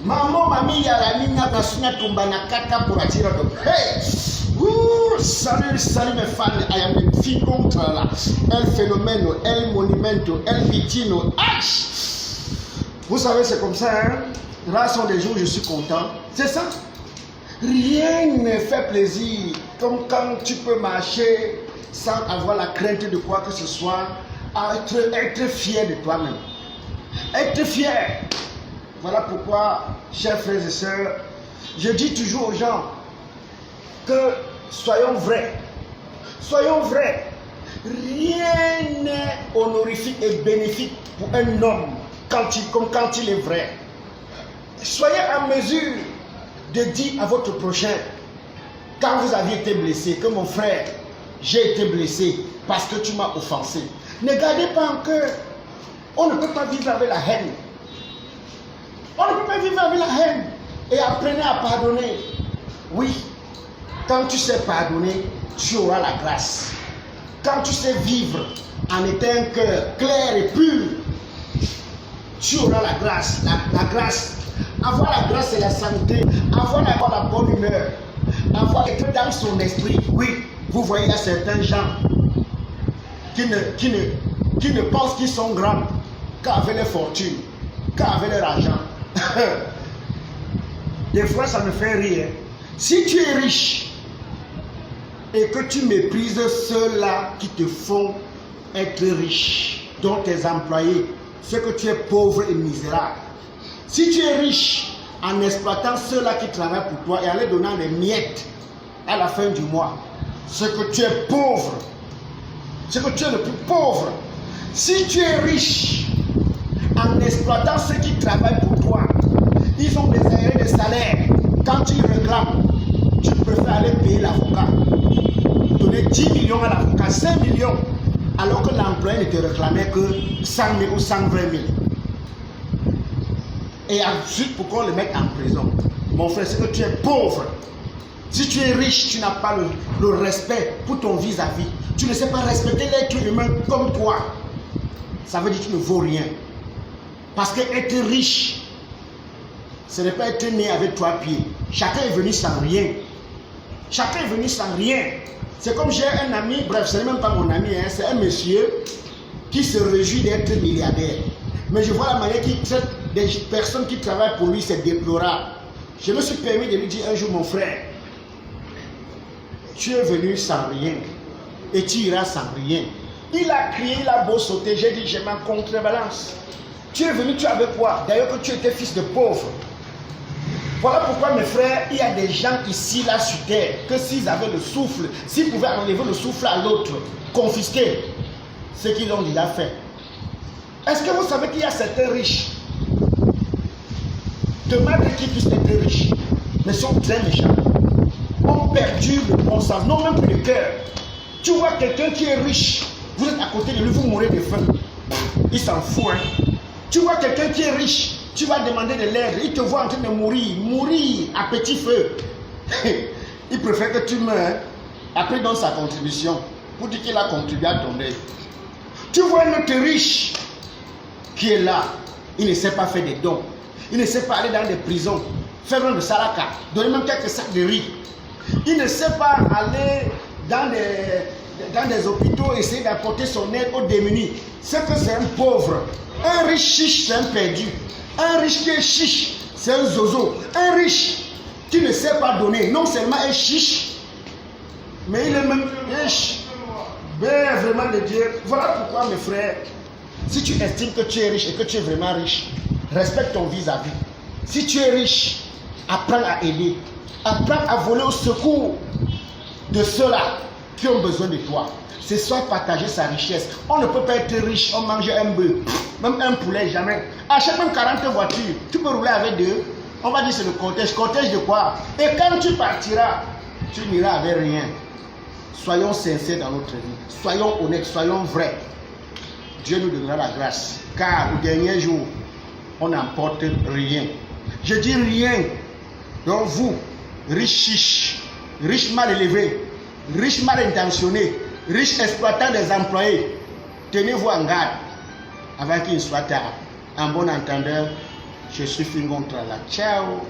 Maman, mamie, yaramina, kasuna, tumbana, kaka, pour attirer le hey! Ouh, salut, salut mes fans, I am a fille contre là. El phénomène, el monumento, el vitino. Vous savez, c'est comme ça, hein? Là sont des jours où je suis content. C'est ça. Rien ne fait plaisir comme quand tu peux marcher sans avoir la crainte de quoi que ce soit, être fier de toi-même. Être fier. Voilà pourquoi, chers frères et sœurs, je dis toujours aux gens que soyons vrais. Soyons vrais. Rien n'est honorifique et bénéfique pour un homme comme quand il est vrai. Soyez en mesure de dire à votre prochain, quand vous aviez été blessé, que mon frère, j'ai été blessé parce que tu m'as offensé. Ne gardez pas en cœur. On ne peut pas vivre avec la haine. On ne peut pas vivre avec la haine. Et apprenez à pardonner. Oui, quand tu sais pardonner, tu auras la grâce. Quand tu sais vivre en étant un cœur clair et pur, tu auras la grâce. La grâce. Avoir la grâce et la santé. Avoir la bonne humeur. Avoir être dans son esprit. Oui, vous voyez, il y a certains gens qui ne pensent qu'ils sont grands qu'avec leur fortune, qu'avec leur argent. Des fois, ça me fait rire. Si tu es riche et que tu méprises ceux-là qui te font être riche, dont tes employés, c'est que tu es pauvre et misérable. Si tu es riche en exploitant ceux-là qui travaillent pour toi et en leur donnant des miettes à la fin du mois, c'est que tu es pauvre. C'est que tu es le plus pauvre. Si tu es riche en exploitant ceux qui travaillent pour toi, ils ont des arrêts de salaire. Quand ils réclament, tu préfères aller payer l'avocat. Donner 10 millions à l'avocat, 5 millions, alors que l'employé ne te réclamait que 100 000 ou 120 000. Et ensuite, pourquoi on le met en prison? Mon frère, c'est que tu es pauvre. Si tu es riche, tu n'as pas le respect pour ton vis-à-vis. Tu ne sais pas respecter l'être humain comme toi. Ça veut dire que tu ne vaux rien. Parce que être riche, ce n'est pas être né avec 3 pieds. Chacun est venu sans rien. Chacun est venu sans rien. C'est comme j'ai un ami, bref, ce n'est même pas mon ami, hein, c'est un monsieur qui se réjouit d'être milliardaire. Mais je vois la manière qu'il traite des personnes qui travaillent pour lui, c'est déplorable. Je me suis permis de lui dire un jour, mon frère, tu es venu sans rien et tu iras sans rien. Il a crié, il a beau sauter, j'ai dit, je m'en contrebalance. Tu es venu, tu avais quoi? D'ailleurs que tu étais fils de pauvre. Voilà pourquoi mes frères, il y a des gens ici, là, sur terre, que s'ils avaient le souffle, s'ils pouvaient enlever le souffle à l'autre, confisquer ce qu'ils ont déjà fait. Est-ce que vous savez qu'il y a certains riches, de malgré qu'ils puissent être riches, mais sont très méchants, ont perdu le bon sens, n'ont même plus de cœur. Tu vois quelqu'un qui est riche, vous êtes à côté de lui, vous mourrez de faim. Il s'en fout, hein. Tu vois quelqu'un qui est riche, tu vas demander de l'aide, il te voit en train de mourir à petit feu. Il préfère que tu meurs, après donne sa contribution, pour dire qu'il a contribué à ton aide. Tu vois un autre riche qui est là, il ne sait pas faire des dons, il ne sait pas aller dans des prisons, faire un de salaka, donner même quelques sacs de riz. Il ne sait pas aller dans des hôpitaux, essayer d'apporter son aide aux démunis. C'est que c'est un pauvre. Un riche chiche, c'est un perdu. Un riche qui est chiche, c'est un zozo. Un riche qui ne sait pas donner, non seulement un chiche, mais il est même riche. Ben, vraiment de Dieu. Voilà pourquoi, mes frères, si tu estimes que tu es riche et que tu es vraiment riche, respecte ton vis-à-vis. Si tu es riche, apprends à aider. Apprends à voler au secours de ceux-là qui ont besoin de toi. C'est soit partager sa richesse. On ne peut pas être riche, on mange un bœuf, même un poulet, jamais. Achète même 40 voitures, tu peux rouler avec 2. On va dire c'est le cortège. Cortège de quoi? Et quand tu partiras, tu n'iras avec rien. Soyons sincères dans notre vie. Soyons honnêtes, soyons vrais. Dieu nous donnera la grâce. Car au dernier jour, on n'emporte rien. Je dis rien. Donc vous, riches, riches mal élevés, riches mal intentionnés, riches exploitants des employés, tenez-vous en garde avant qu'il ne soit tard. En bon entendeur, Je suis Fingon Trala. Ciao.